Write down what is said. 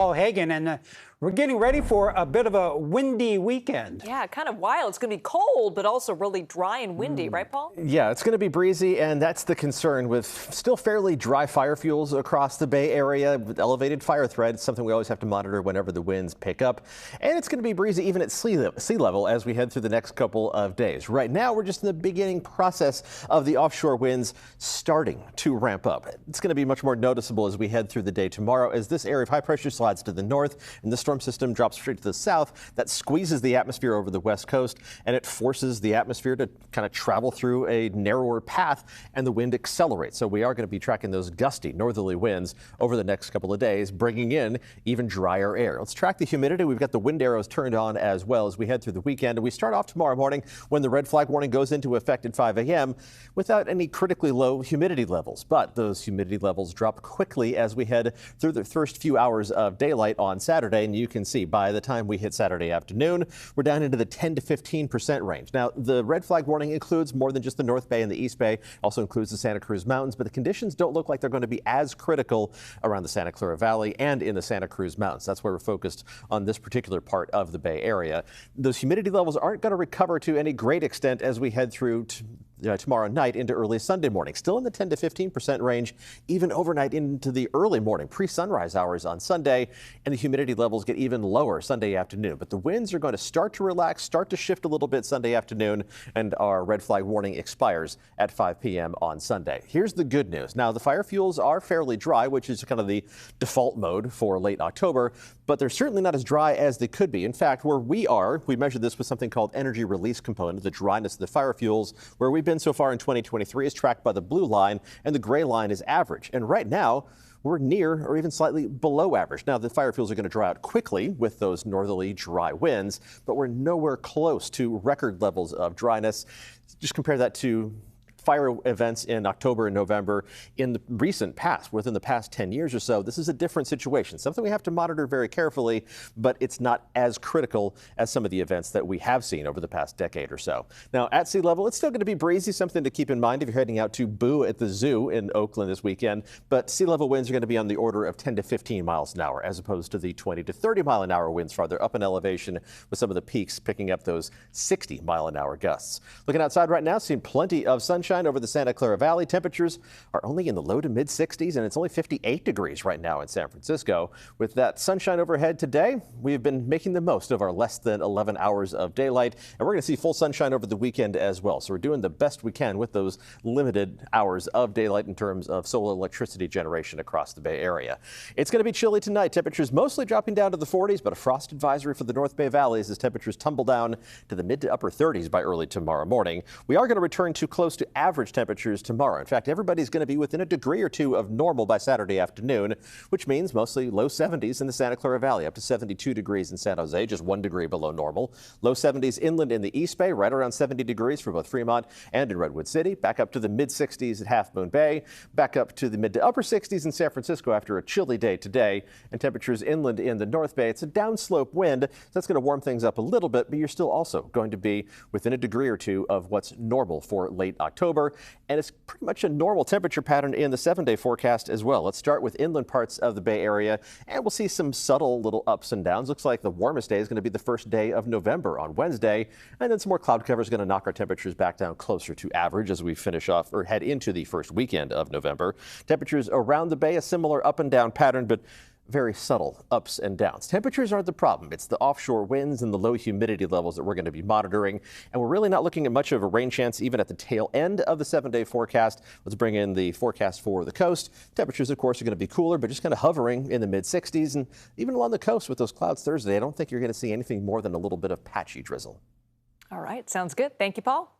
Paul Heggen, and we're getting ready for a bit of a windy weekend. Yeah, kind of wild. It's going to be cold, but also really dry and windy, right, Paul? Yeah, it's going to be breezy, and that's the concern with still fairly dry fire fuels across the Bay Area with elevated fire threat. It's something we always have to monitor whenever the winds pick up. And it's going to be breezy even at sea level as we head through the next couple of days. Right now, we're just in the beginning process of the offshore winds starting to ramp up. It's going to be much more noticeable as we head through the day tomorrow as this area of high pressure slides to the north and the storm system drops straight to the south. That squeezes the atmosphere over the west coast, and it forces the atmosphere to kind of travel through a narrower path, and the wind accelerates. So we are going to be tracking those gusty northerly winds over the next couple of days, bringing in even drier air. Let's track the humidity. We've got the wind arrows turned on as well as we head through the weekend. And we start off tomorrow morning when the red flag warning goes into effect at 5 a.m. without any critically low humidity levels. But those humidity levels drop quickly as we head through the first few hours of daylight on Saturday. And you can see by the time we hit Saturday afternoon, we're down into the 10 to 15% range. Now, the red flag warning includes more than just the North Bay and the East Bay, also includes the Santa Cruz Mountains, but the conditions don't look like they're going to be as critical around the Santa Clara Valley and in the Santa Cruz Mountains. That's where we're focused on this particular part of the Bay Area. Those humidity levels aren't going to recover to any great extent as we head through tomorrow night into early Sunday morning. Still in the 10 to 15% range, even overnight into the early morning, pre-sunrise hours on Sunday, and the humidity levels get even lower Sunday afternoon. But the winds are going to start to relax, start to shift a little bit Sunday afternoon, and our red flag warning expires at 5 p.m. on Sunday. Here's the good news. Now, the fire fuels are fairly dry, which is kind of the default mode for late October, but they're certainly not as dry as they could be. In fact, where we are, we measured this with something called energy release component, the dryness of the fire fuels, where we've been so far in 2023 is tracked by the blue line, and the gray line is average. And right now, we're near or even slightly below average. Now, the fire fuels are going to dry out quickly with those northerly dry winds, but we're nowhere close to record levels of dryness. Just compare that to fire events in October and November in the recent past, within the past 10 years or so. This is a different situation, something we have to monitor very carefully, but it's not as critical as some of the events that we have seen over the past decade or so. Now, at sea level, it's still going to be breezy, something to keep in mind if you're heading out to Boo at the zoo in Oakland this weekend, but sea level winds are going to be on the order of 10 to 15 miles an hour, as opposed to the 20 to 30 mile an hour winds farther up in elevation, with some of the peaks picking up those 60 mile an hour gusts. Looking outside right now, seeing plenty of sunshine over the Santa Clara Valley. Temperatures are only in the low to mid 60s, and it's only 58 degrees right now in San Francisco. With that sunshine overhead today, we've been making the most of our less than 11 hours of daylight, and we're going to see full sunshine over the weekend as well. So we're doing the best we can with those limited hours of daylight in terms of solar electricity generation across the Bay Area. It's going to be chilly tonight. Temperatures mostly dropping down to the 40s, but a frost advisory for the North Bay valleys as temperatures tumble down to the mid to upper 30s by early tomorrow morning. We are going to return to close to average temperatures tomorrow. In fact, everybody's going to be within a degree or two of normal by Saturday afternoon, which means mostly low 70s in the Santa Clara Valley, up to 72 degrees in San Jose, just 1 degree below normal. Low 70s inland in the East Bay, right around 70 degrees for both Fremont and in Redwood City. Back up to the mid 60s at Half Moon Bay, back up to the mid to upper 60s in San Francisco after a chilly day today. And temperatures inland in the North Bay, it's a downslope wind, so that's going to warm things up a little bit, but you're still also going to be within a degree or two of what's normal for late October. And it's pretty much a normal temperature pattern in the 7-day forecast as well. Let's start with inland parts of the Bay Area, and we'll see some subtle little ups and downs. Looks like the warmest day is going to be the first day of November on Wednesday, and then some more cloud cover is going to knock our temperatures back down closer to average as we finish off or head into the first weekend of November. Temperatures around the Bay, a similar up and down pattern, but very subtle ups and downs. Temperatures aren't the problem. It's the offshore winds and the low humidity levels that we're going to be monitoring. And we're really not looking at much of a rain chance even at the tail end of the 7-day forecast. Let's bring in the forecast for the coast. Temperatures, of course, are going to be cooler, but just kind of hovering in the mid 60s. And even along the coast with those clouds Thursday, I don't think you're going to see anything more than a little bit of patchy drizzle. All right. Sounds good. Thank you, Paul.